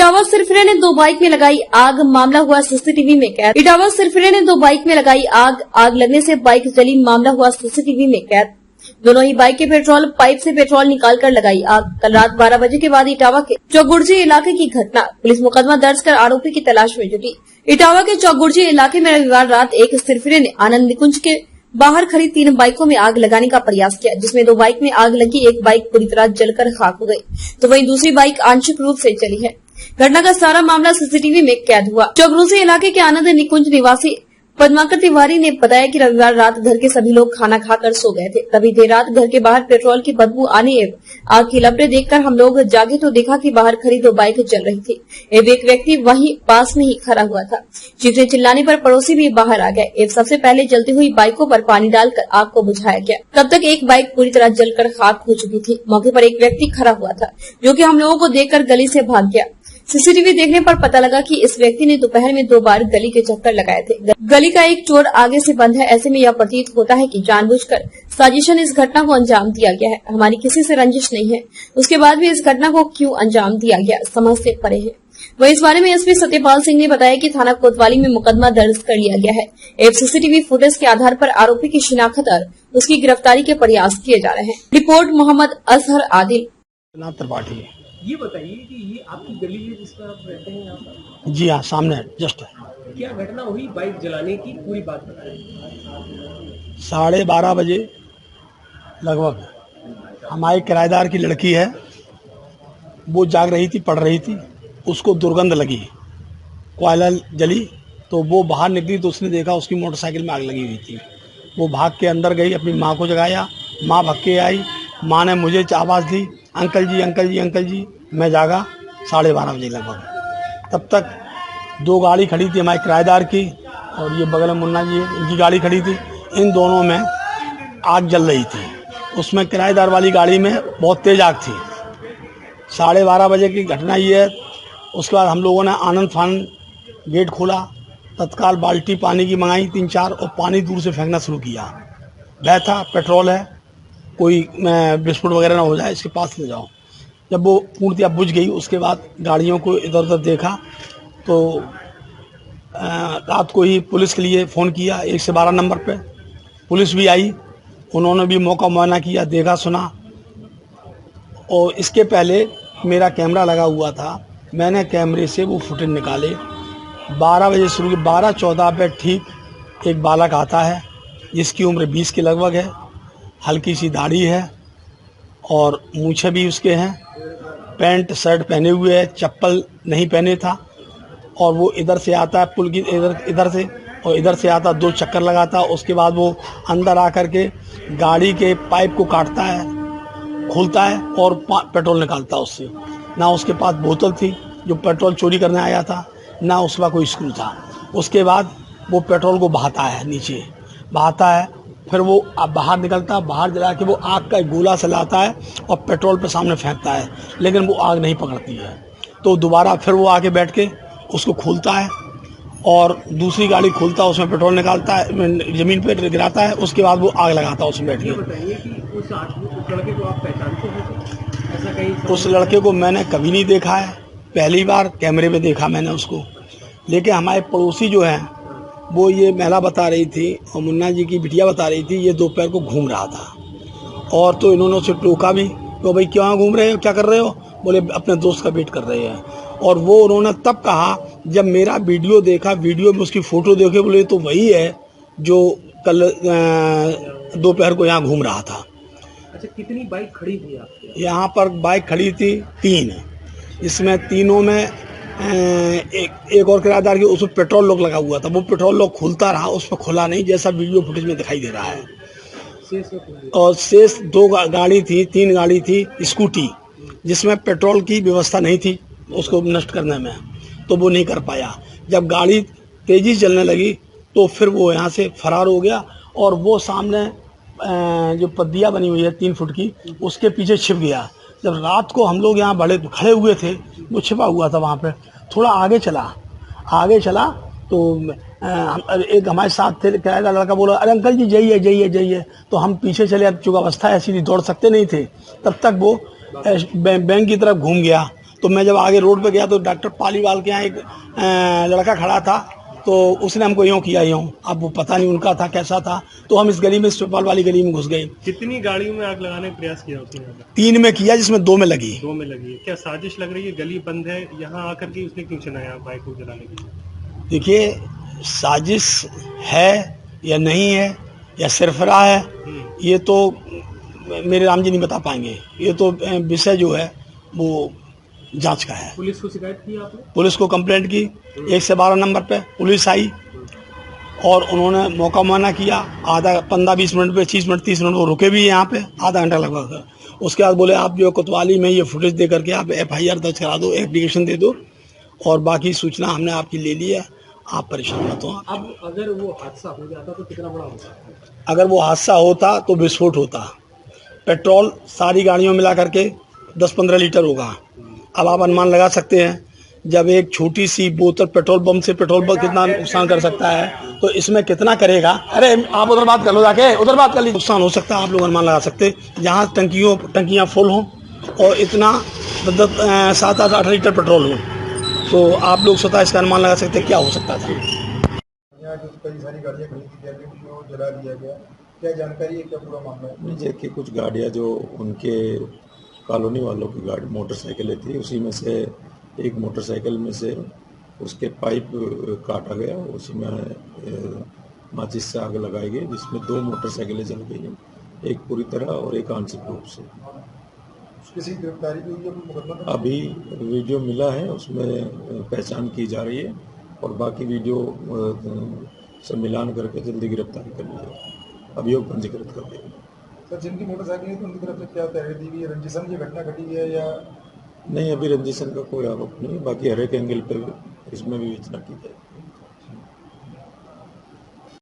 इटावा सिरफिरे ने 2 बाइक में लगाई आग, मामला हुआ सीसीटीवी में कैद। इटावा सिरफिरे ने 2 बाइक में लगाई आग लगने से बाइक जली, मामला हुआ सीसीटीवी में कैद। दोनों ही बाइक के पेट्रोल पाइप से पेट्रोल निकालकर लगाई आग। कल रात 12 बजे के बाद इटावा के चौगुर्जी इलाके की घटना। पुलिस मुकदमा दर्ज कर आरोपी की तलाश में जुटी। इटावा के चौगुर्जी इलाके में रविवार रात एक सिरफिरे ने आनंद निकुंज के बाहर खड़ी 3 बाइकों में आग लगाने का प्रयास किया, जिसमें 2 बाइक में आग लगी। एक बाइक पूरी तरह जलकर खाक हो गई, तो वहीं दूसरी बाइक आंशिक रूप से जली है। घटना का सारा मामला सीसीटीवी में कैद हुआ। चौगुर्जी इलाके के आनंद निकुंज निवासी पद्माकर तिवारी ने बताया कि रविवार रात घर के सभी लोग खाना खाकर सो गए थे। तभी देर रात घर के बाहर पेट्रोल की बदबू आने एवं आग की लपटें देखकर हम लोग जागे तो देखा कि बाहर खड़ी 2 बाइक जल रही थी एवं एक व्यक्ति वहीं पास में ही खड़ा हुआ था। चीखने चिल्लाने पर पड़ोसी भी बाहर आ गए एवं सबसे पहले जलती हुई बाइकों पर पानी डालकर आग को बुझाया गया। तब तक एक बाइक पूरी तरह जलकर खाक हो चुकी थी। मौके पर एक व्यक्ति खड़ा हुआ था, जो कि हम लोगों को देखकर गली से भाग गया। सीसीटीवी देखने पर पता लगा कि इस व्यक्ति ने दोपहर में 2 बार गली के चक्कर लगाए थे। गली का एक चोर आगे से बंद है, ऐसे में यह प्रतीत होता है कि जानबूझकर साजिशन इस घटना को अंजाम दिया गया है। हमारी किसी से रंजिश नहीं है, उसके बाद भी इस घटना को क्यों अंजाम दिया गया समझ से परे है। वही इस बारे में एसपी सत्यपाल सिंह ने बताया कि थाना कोतवाली में मुकदमा दर्ज कर लिया गया है एवं सीसीटीवी फुटेज के आधार पर आरोपी की शिनाख्त और उसकी गिरफ्तारी के प्रयास किए जा रहे हैं। रिपोर्ट मोहम्मद अजहर आदिल। ये बताइए कि ये आपकी गली है जिसमें आप रहते हैं यहाँ पर? जी हाँ, सामने जस्ट। क्या घटना हुई बाइक जलाने की, पूरी बात बताएं। 12:30 बजे लगभग हमारे किराएदार की लड़की है, वो जाग रही थी, पढ़ रही थी, उसको दुर्गंध लगी, कोयला जली, तो वो बाहर निकली तो उसने देखा उसकी मोटरसाइकिल में आग लगी हुई थी। वो भाग के अंदर गई, अपनी माँ को जगाया, माँ भाग के आई, माँ ने मुझे आवाज़ दी, अंकल जी अंकल जी अंकल जी। मैं जागा 12:30 बजे लगभग। तब तक 2 गाड़ी खड़ी थी हमारे किराएदार की और ये बगल में मुन्ना जी इनकी गाड़ी खड़ी थी। इन दोनों में आग जल रही थी। उसमें किराएदार वाली गाड़ी में बहुत तेज आग थी। 12:30 बजे की घटना ये है। उसके बाद हम लोगों ने आनंद फानंद गेट खोला, तत्काल बाल्टी पानी की मंगाई 3-4 और पानी दूर से फेंकना शुरू किया। भय था, पेट्रोल है, कोई विस्फोट वगैरह ना हो जाए, इसके पास ले जाओ। जब वो पूर्णतया बुझ गई, उसके बाद गाड़ियों को इधर उधर देखा तो रात को ही पुलिस के लिए फ़ोन किया 112 नंबर पे। पुलिस भी आई, उन्होंने भी मौका मुआयना किया, देखा सुना। और इसके पहले मेरा कैमरा लगा हुआ था, मैंने कैमरे से वो फुटेज निकाले। 12 बजे शुरू की, 12:14 पे ठीक एक बालक आता है जिसकी उम्र 20 के लगभग है, हल्की सी दाढ़ी है और मूछें भी उसके हैं, पैंट शर्ट पहने हुए है, चप्पल नहीं पहने था। और वो इधर से आता है पुल की इधर से और इधर से आता, 2 चक्कर लगाता। उसके बाद वो अंदर आकर के गाड़ी के पाइप को काटता है, खोलता है और पेट्रोल निकालता है उससे। ना उसके पास बोतल थी जो पेट्रोल चोरी करने आया था, ना उसका कोई स्क्रू था। उसके बाद वो पेट्रोल को बहाता है, नीचे बहाता है, फिर वो बाहर निकलता, बाहर जला के वो आग का एक गोला से लाता है और पेट्रोल पे सामने फेंकता है, लेकिन वो आग नहीं पकड़ती है। तो दोबारा फिर वो आके बैठ के उसको खोलता है और दूसरी गाड़ी खोलता है, उसमें पेट्रोल निकालता है, ज़मीन पे गिराता है। उसके बाद वो आग लगाता है उसमें बैठ के। बताइए कि उस लड़के को आप पहचानते हैं? ऐसा कहीं उस लड़के को मैंने कभी नहीं देखा है, पहली बार कैमरे में देखा मैंने उसको। लेकिन हमारे पड़ोसी जो हैं वो ये महिला बता रही थी और मुन्ना जी की बिटिया बता रही थी, ये दोपहर को घूम रहा था। और तो इन्होंने उसे टोका भी, तो भाई क्यों घूम रहे हो, क्या कर रहे हो? बोले अपने दोस्त का वेट कर रहे हैं। और वो उन्होंने तब कहा जब मेरा वीडियो देखा, वीडियो में उसकी फ़ोटो देखे, बोले तो वही है जो कल दोपहर को यहाँ घूम रहा था। अच्छा, कितनी बाइक खड़ी थी आपके यहाँ पर? बाइक खड़ी थी 3, इसमें तीनों में एक और किराएदार की, उसमें पेट्रोल लॉक लगा हुआ था। वो पेट्रोल लॉक खुलता रहा, उसमें खुला नहीं, जैसा वीडियो फुटेज में दिखाई दे रहा है। और शेष 2 गाड़ी थी, 3 गाड़ी थी स्कूटी, जिसमें पेट्रोल की व्यवस्था नहीं थी उसको नष्ट करने में, तो वो नहीं कर पाया। जब गाड़ी तेज़ी चलने लगी तो फिर वो यहाँ से फरार हो गया और वो सामने जो पद्दिया बनी हुई है 3 फुट की, उसके पीछे छिप गया। जब रात को हम लोग यहाँ बड़े खड़े हुए थे, वो छिपा हुआ था वहाँ पे। थोड़ा आगे चला तो एक हमारे साथ थे किराएदार लड़का, बोला अरे अंकल जी जाइए जाइए जाइए। तो हम पीछे चले, अब चूँकि अवस्था ऐसी थी दौड़ सकते नहीं थे। तब तक वो बैंक की तरफ घूम गया, तो मैं जब आगे रोड पे गया तो डॉक्टर पालीवाल के यहाँ एक लड़का खड़ा था, तो उसने हमको यूँ किया यूँ। अब वो पता नहीं उनका था कैसा था, तो हम इस गली में, चौपाल वाली गली में घुस गए। कितनी गाड़ियों में आग लगाने का प्रयास किया उसने? यहाँ पर 3 में किया, जिसमें 2 में लगी। 2 में लगी है। क्या साजिश लग रही है? गली बंद है, यहाँ आकर के उसने क्यों चुना यहाँ बाइक को जलाने के लिए? देखिए, साजिश है या नहीं है या सरफरा है, ये तो मेरे राम जी नहीं बता पाएंगे। ये तो विषय जो है वो जांच का है। पुलिस को शिकायत की आपने? पुलिस को कंप्लेंट की, 112 नंबर पे पुलिस आई और उन्होंने मौका मुआयना किया। आधा 15-20 मिनट पे, 25 मिनट 30 मिनट वो रुके भी यहाँ पे, आधा घंटा लगभग। उसके बाद बोले आप जो कोतवाली में ये फुटेज दे करके आप FIR दर्ज करा दो, एप्लीकेशन दे दो, और बाकी सूचना हमने आपकी ले ली है, आप परेशान मत हो। अब अगर वो हादसा हो जाता तो कितना बड़ा होता? अगर वो हादसा होता तो विस्फोट होता। पेट्रोल सारी गाड़ियों मिला करके 10-15 लीटर होगा। अब आप अनुमान लगा सकते हैं, जब एक छोटी सी बोतल पेट्रोल पंप से पेट्रोल पंप कितना नुकसान कर सकता है, तो इसमें कितना करेगा। अरे आप उधर बात कर लो, जाके उधर बात कर लीजिए। नुकसान हो सकता है, आप लोग अनुमान लगा सकते। जहाँ टंकियाँ फुल हों और इतना 7-8 लीटर पेट्रोल हो, तो आप लोग स्वतः इसका अनुमान लगा सकते क्या हो सकता था। यहाँ जो कई सारी गाड़ियाँ खड़ी थी जो जला दिया गया, क्या जानकारी है, क्या पूरा मामला है? मुझे कि कुछ गाड़ियाँ जो उनके कॉलोनी वालों की गाड़ी मोटरसाइकिलें थी, उसी में से एक मोटरसाइकिल में से उसके पाइप काटा गया, उसी में माचिस से आग लगाई गई, जिसमें 2 मोटरसाइकिलें जल गई, एक पूरी तरह और एक आंशिक रूप से। किसी की गिरफ्तारी भी हुई है? मुकदमा अभी वीडियो मिला है, उसमें पहचान की जा रही है और बाकी वीडियो से मिलान करके जल्दी गिरफ्तारी कर ली जाएगी, अभियोग पंजीकृत कर दिया। सर, जिनकी मोटरसाइकिल है तो उनकी तरफ से क्या तैयारी दी गई है? रंजिशन की घटना घटी है या नहीं, अभी रंजिशन का कोई आरोप नहीं, बाकी हर एक एंगल पे इसमें भी विवेचना की जाएगी।